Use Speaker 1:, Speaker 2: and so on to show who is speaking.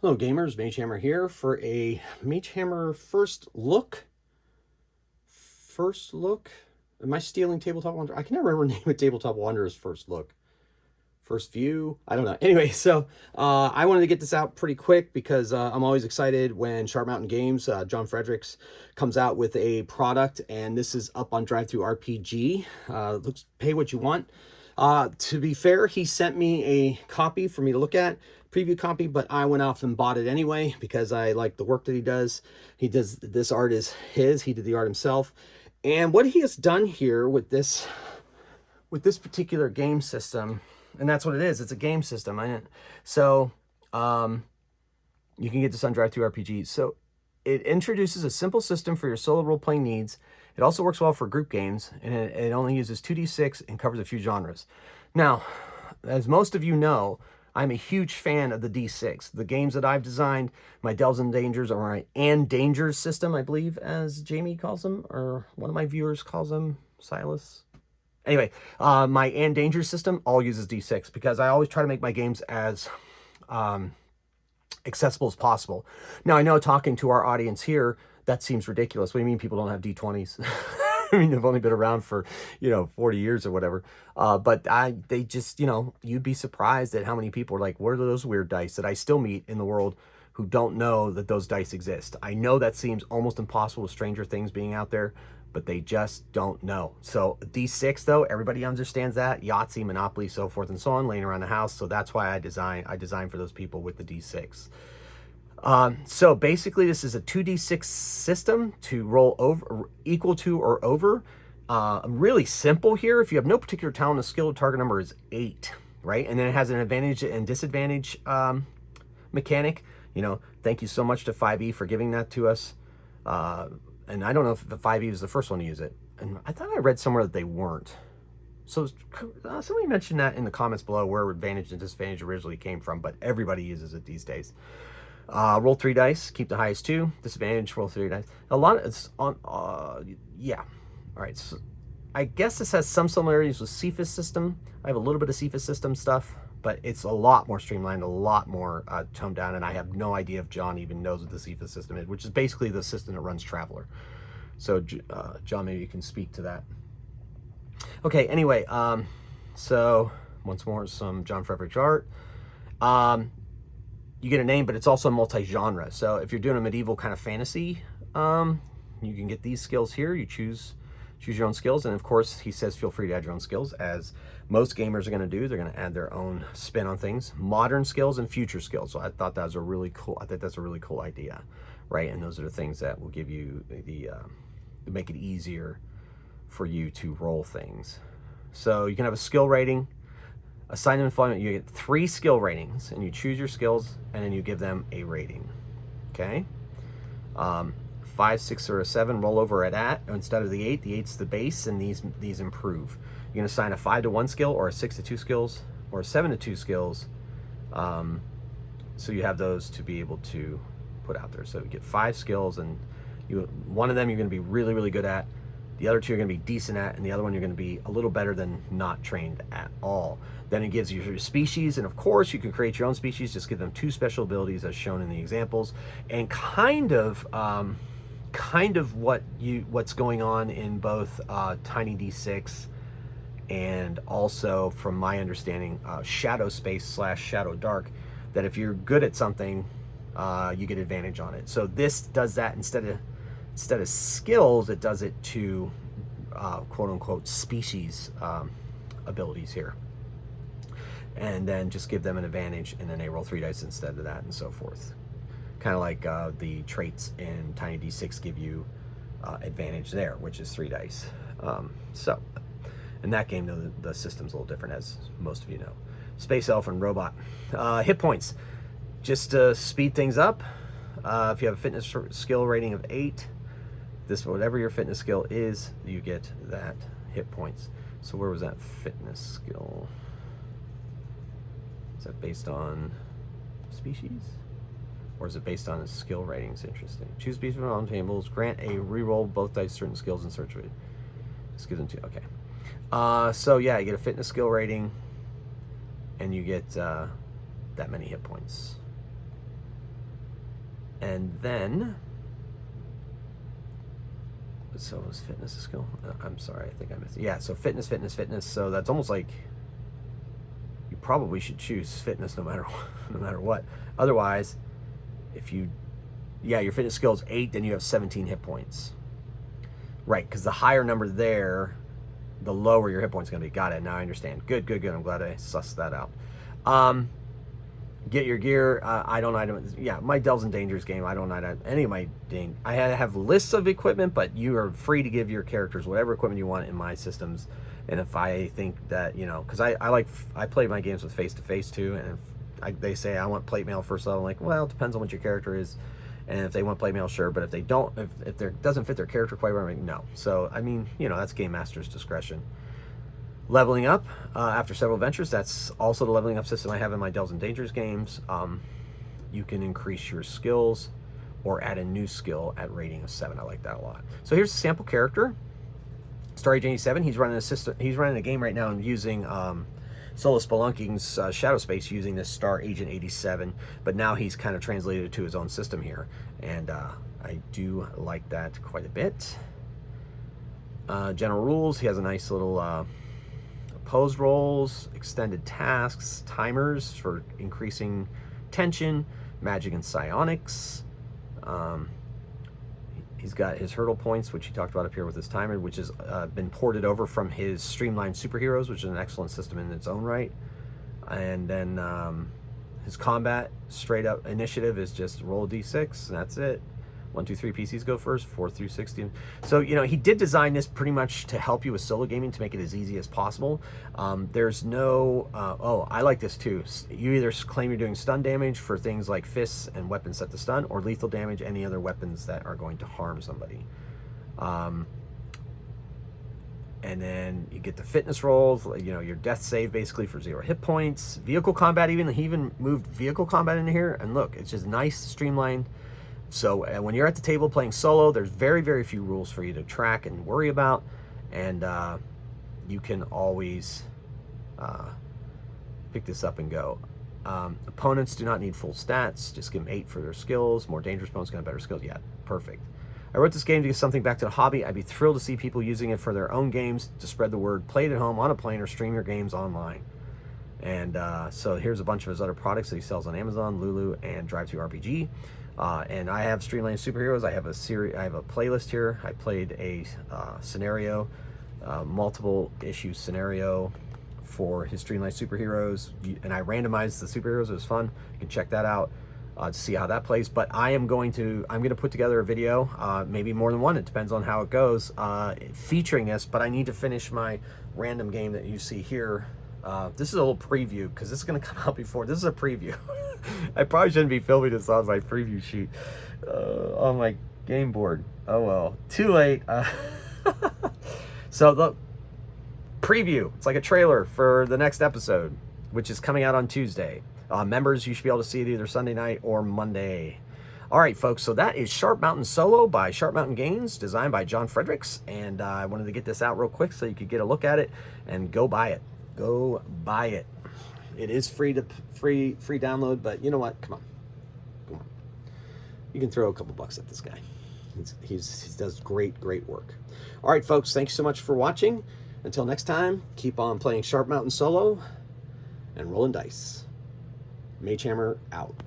Speaker 1: Hello gamers, Mage Hammer here for a Mage Hammer first look. Am I stealing Tabletop Wonder? I can never remember the name of Tabletop Wanderer's first look. First view? I don't know. Anyway, so I wanted to get this out pretty quick because I'm always excited when Sharp Mountain Games, John Fredericks, comes out with a product, and this is up on TTRPG. Looks pay what you want. To be fair, he sent me a copy for me to look at, preview copy, but I went off and bought it anyway because I like the work that he does. This art is his. He did the art himself. And what he has done here with this particular game system, and that's what it is. It's a game system. So you can get this on TTRPG. So it introduces a simple system for your solo role-playing needs. It also works well for group games, and it only uses 2d6 and covers a few genres. Now, as most of you know, I'm a huge fan of the D6. The games that I've designed, my Delves and Dangers, or my and Dangers system, I believe, as Jamie calls them, or one of my viewers calls them, Silas. Anyway, my and Dangers system all uses D6 because I always try to make my games as accessible as possible. Now, I know talking to our audience here, that seems ridiculous. What do you mean people don't have D20s? I mean, they've only been around for, 40 years or whatever. But they just, you'd be surprised at how many people are like, what are those weird dice that I still meet in the world who don't know that those dice exist? I know that seems almost impossible with Stranger Things being out there, but they just don't know. So D6, though, everybody understands that. Yahtzee, Monopoly, so forth and so on, laying around the house. So that's why I design for those people with the D6. So basically this is a 2d6 system to roll over, equal to or over. Really simple here. If you have no particular talent or skill, the target number is 8, right? And then it has an advantage and disadvantage mechanic. Thank you so much to 5e for giving that to us. And I don't know if the 5e was the first one to use it. And I thought I read somewhere that they weren't. So somebody mentioned that in the comments below where advantage and disadvantage originally came from, but everybody uses it these days. Roll 3 dice, keep the highest 2. Disadvantage, roll 3 dice. A lot of it's on, yeah. All right, so I guess this has some similarities with Cephas system. I have a little bit of Cephas system stuff, but it's a lot more streamlined, a lot more toned down, and I have no idea if John even knows what the Cephas system is, which is basically the system that runs Traveler. So, John, maybe you can speak to that. Okay, anyway, so once more, some John Fredericks art. You get a name, but it's also multi-genre. So if you're doing a medieval kind of fantasy, you can get these skills here. You choose your own skills, and of course, he says feel free to add your own skills, as most gamers are going to do. They're going to add their own spin on things, modern skills and future skills. So I thought that was a really cool. I think that's a really cool idea, right? And those are the things that will give you the make it easier for you to roll things. So you can have a skill rating. Assign employment, you get 3 skill ratings, and you choose your skills, and then you give them a rating. Okay? 5, 6, or a 7 roll over at instead of the 8. The 8's the base, and these improve. You can assign a 5 to 1 skill, or a 6 to 2 skills, or a 7 to 2 skills. So you have those to be able to put out there. So you get 5 skills, and one of them you're going to be really, really good at. The other 2 are going to be decent at, and the other one you're going to be a little better than not trained at all. Then it gives you your species, and of course you can create your own species. Just give them 2 special abilities as shown in the examples, and kind of what's going on in both Tiny D6 and also, from my understanding, Shadow Space / Shadow Dark. That if you're good at something, you get advantage on it. So this does that instead of skills, it does it to quote unquote species abilities here. And then just give them an advantage, and then they roll 3 dice instead of that, and so forth. Kind of like the traits in Tiny D6 give you advantage there, which is 3 dice. So in that game, though, the system's a little different, as most of you know. Space Elf and Robot. Hit points. Just to speed things up, if you have a fitness skill rating of 8, whatever your fitness skill is, you get that hit points. So where was that fitness skill? Is that based on species? Or is it based on his skill ratings? Interesting. Choose species from on tables. Grant a reroll both dice certain skills and search rate. Just give them 2. Okay. So yeah, you get a fitness skill rating, and you get that many hit points. And then, so is fitness a skill? I'm sorry, I think I missed it. Yeah, so fitness, fitness, fitness. So that's almost like you probably should choose fitness no matter no matter what. Otherwise, if you, yeah, your fitness skill is 8, then you have 17 hit points. Right, because the higher number there, the lower your hit points going to be. Got it. Now I understand. Good, good, good. I'm glad I sussed that out. Get your gear. I don't item. Yeah, my Delves and Dangers game, I don't item any of my I have lists of equipment, but you are free to give your characters whatever equipment you want in my systems. And if I think that, you know, because I play my games with face-to-face too, and if they say I want plate mail first level, I'm like, well, it depends on what your character is. And if they want plate mail, sure. But if they don't, if it doesn't fit their character quite right, I'm like, no. So, I mean, you know, that's Game Master's discretion. Leveling up after several ventures, that's also the leveling up system I have in my Delves and Dangers games. You can increase your skills or add a new skill at rating of 7. I like that a lot. So here's a sample character, Star Agent 87. He's running a system. He's running a game right now and using Solo Spelunking's Shadow Space using this Star Agent 87. But now he's kind of translated it to his own system here, and I do like that quite a bit. General rules. He has a nice little opposed rolls, extended tasks, timers for increasing tension, magic and psionics. He's got his hurdle points, which he talked about up here with his timer, which has been ported over from his streamlined superheroes, which is an excellent system in its own right. And then his combat straight up initiative is just roll a d6, and that's it. 1, 2, 3 PCs go first, 4 through 16. So, you know, he did design this pretty much to help you with solo gaming, to make it as easy as possible. There's no, oh, I like this too. You either claim you're doing stun damage for things like fists and weapons set to stun, or lethal damage, any other weapons that are going to harm somebody. And then you get the fitness rolls, you know, your death save basically for 0 hit points. Vehicle combat, he even moved vehicle combat into here. And look, it's just nice, streamlined. So when you're at the table playing solo, there's very, very few rules for you to track and worry about. And you can always pick this up and go. Opponents do not need full stats. Just give them 8 for their skills. More dangerous opponents can have better skills. Yeah, perfect. I wrote this game to give something back to the hobby. I'd be thrilled to see people using it for their own games, to spread the word. Play it at home, on a plane, or stream your games online. And so here's a bunch of his other products that he sells on Amazon, Lulu, and Drive-Thru RPG. And I have Streamlined Superheroes. I have a series. I have a playlist here. I played a scenario, multiple issue scenario for his Streamlined Superheroes, and I randomized the superheroes. It was fun. You can check that out to see how that plays. But I'm going to put together a video, maybe more than one. It depends on how it goes, featuring this. But I need to finish my random game that you see here. This is a little preview, because this is going to come out before. This is a preview. I probably shouldn't be filming this on my preview sheet on my game board. Oh well, too late. So the preview, it's like a trailer for the next episode, which is coming out on Tuesday. Members, you should be able to see it either Sunday night or Monday. All right, folks, so that is Sharp Mountain Solo by Sharp Mountain Games, designed by John Fredericks. And I wanted to get this out real quick so you could get a look at it and go buy it. Go buy it. It is free download, but you know what? Come on. You can throw a couple bucks at this guy. He does great work. All right, folks, thanks so much for watching. Until next time, keep on playing Sharp Mountain Solo and rolling dice. Mage Hammer out.